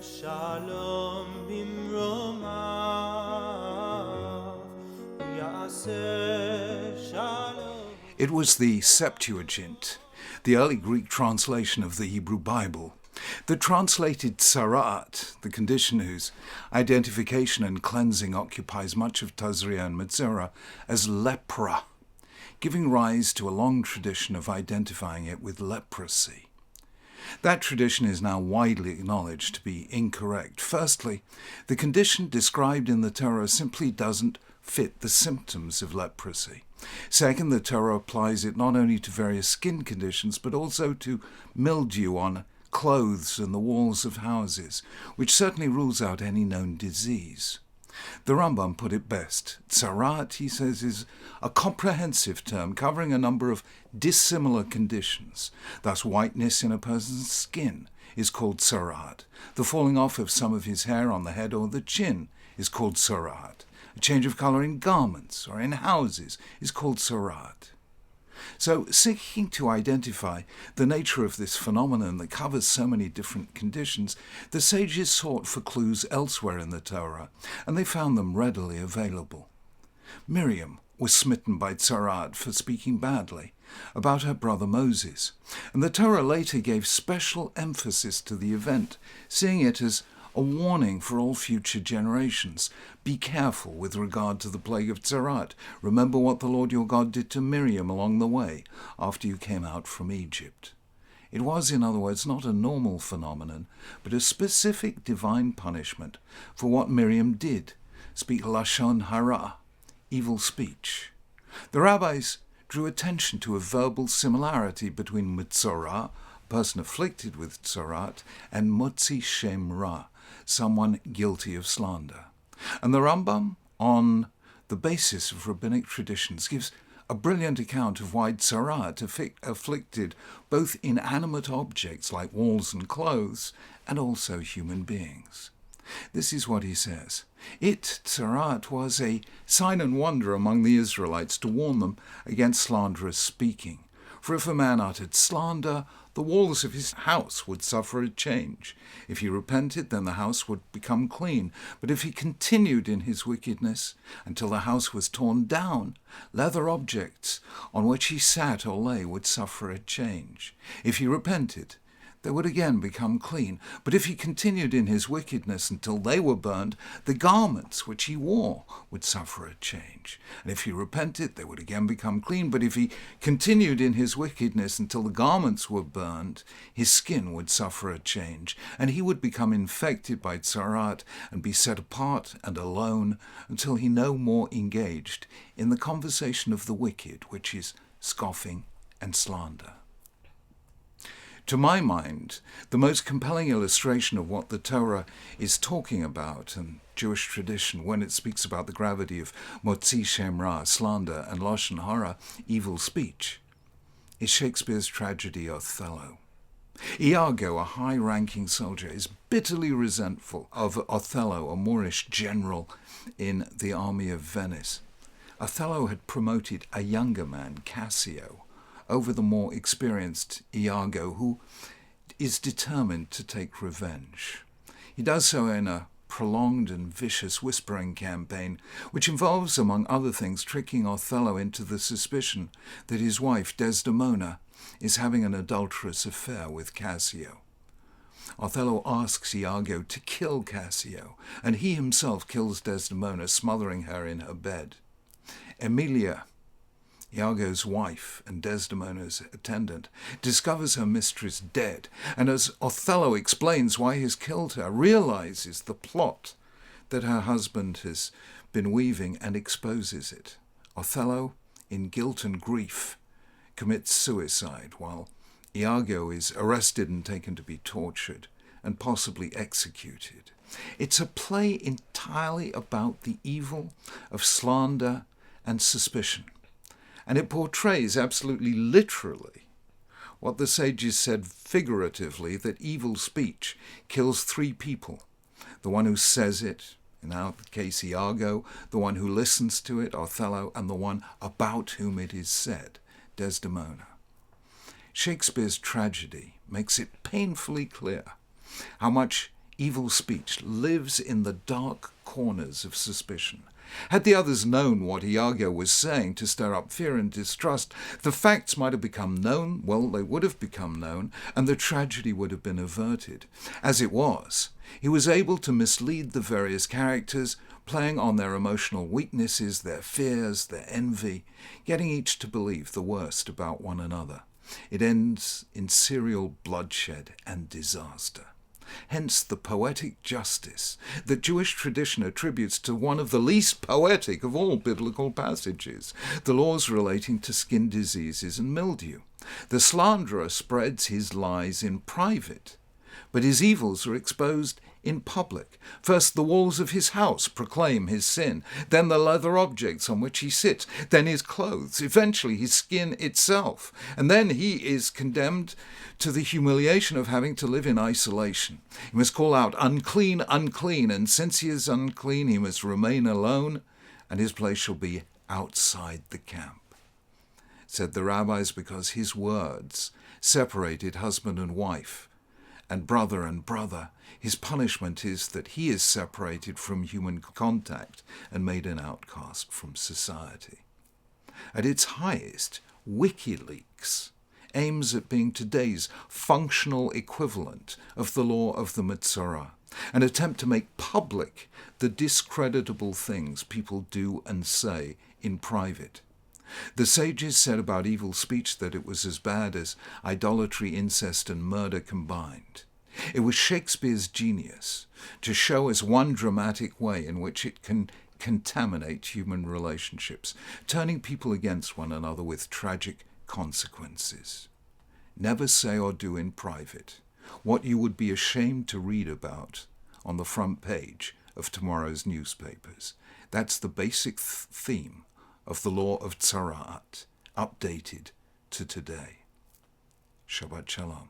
shalom bimromav, yaseh shalom. It was the Septuagint, the early Greek translation of the Hebrew Bible, that translated tzarat, the condition whose identification and cleansing occupies much of Tazria and Tazria, as lepra, giving rise to a long tradition of identifying it with leprosy. That tradition is now widely acknowledged to be incorrect. Firstly, the condition described in the Torah simply doesn't fit the symptoms of leprosy. Second, the Torah applies it not only to various skin conditions, but also to mildew on clothes and the walls of houses, which certainly rules out any known disease. The Rambam put it best. Tzarat, he says, is a comprehensive term covering a number of dissimilar conditions. Thus, whiteness in a person's skin is called tzarat. The falling off of some of his hair on the head or the chin is called tzarat. A change of colour in garments or in houses is called tzarat. So, seeking to identify the nature of this phenomenon that covers so many different conditions, the sages sought for clues elsewhere in the Torah, and they found them readily available. Miriam was smitten by tzarat for speaking badly about her brother Moses, and the Torah later gave special emphasis to the event, seeing it as a warning for all future generations. Be careful with regard to the plague of tzarat. Remember what the Lord your God did to Miriam along the way after you came out from Egypt. It was, in other words, not a normal phenomenon, but a specific divine punishment for what Miriam did, speak lashon hara, evil speech. The rabbis drew attention to a verbal similarity between mitzorah, a person afflicted with tzarat, and motzi shem ra, someone guilty of slander. And the Rambam, on the basis of rabbinic traditions, gives a brilliant account of why tzarat afflicted both inanimate objects like walls and clothes, and also human beings. This is what he says. Tzarat, was a sign and wonder among the Israelites to warn them against slanderous speaking. For if a man uttered slander, the walls of his house would suffer a change. If he repented, then the house would become clean. But if he continued in his wickedness until the house was torn down, leather objects on which he sat or lay would suffer a change. If he repented, they would again become clean. But if he continued in his wickedness until they were burned, the garments which he wore would suffer a change. And if he repented, they would again become clean. But if he continued in his wickedness until the garments were burned, his skin would suffer a change, and he would become infected by tzarat and be set apart and alone until he no more engaged in the conversation of the wicked, which is scoffing and slander. To my mind, the most compelling illustration of what the Torah is talking about and Jewish tradition when it speaks about the gravity of motzi shem ra, slander, and lashon hara, evil speech, is Shakespeare's tragedy Othello. Iago, a high-ranking soldier, is bitterly resentful of Othello, a Moorish general in the army of Venice. Othello had promoted a younger man, Cassio, over the more experienced Iago, who is determined to take revenge. He does so in a prolonged and vicious whispering campaign, which involves, among other things, tricking Othello into the suspicion that his wife, Desdemona, is having an adulterous affair with Cassio. Othello asks Iago to kill Cassio, and he himself kills Desdemona, smothering her in her bed. Emilia, Iago's wife and Desdemona's attendant, discovers her mistress dead, and as Othello explains why he's killed her, realizes the plot that her husband has been weaving and exposes it. Othello, in guilt and grief, commits suicide, while Iago is arrested and taken to be tortured and possibly executed. It's a play entirely about the evil of slander and suspicion. And it portrays absolutely literally what the sages said figuratively, that evil speech kills three people. The one who says it, in our case Iago, the one who listens to it, Othello, and the one about whom it is said, Desdemona. Shakespeare's tragedy makes it painfully clear how much evil speech lives in the dark corners of suspicion. Had the others known what Iago was saying to stir up fear and distrust, the facts might have become known, well, they would have become known, and the tragedy would have been averted. As it was, he was able to mislead the various characters, playing on their emotional weaknesses, their fears, their envy, getting each to believe the worst about one another. It ends in serial bloodshed and disaster. Hence the poetic justice that Jewish tradition attributes to one of the least poetic of all biblical passages, the laws relating to skin diseases and mildew. The slanderer spreads his lies in private, but his evils are exposed in public. First, the walls of his house proclaim his sin, then the leather objects on which he sits, then his clothes, eventually his skin itself, and then he is condemned to the humiliation of having to live in isolation. He must call out, "Unclean, unclean," and since he is unclean, he must remain alone, and his place shall be outside the camp. Said the rabbis, because his words separated husband and wife, and brother, his punishment is that he is separated from human contact and made an outcast from society. At its highest, WikiLeaks aims at being today's functional equivalent of the law of the Metzora, an attempt to make public the discreditable things people do and say in private. The sages said about evil speech that it was as bad as idolatry, incest, and murder combined. It was Shakespeare's genius to show us one dramatic way in which it can contaminate human relationships, turning people against one another with tragic consequences. Never say or do in private what you would be ashamed to read about on the front page of tomorrow's newspapers. That's the basic theme of the law of Tzaraat, updated to today. Shabbat Shalom.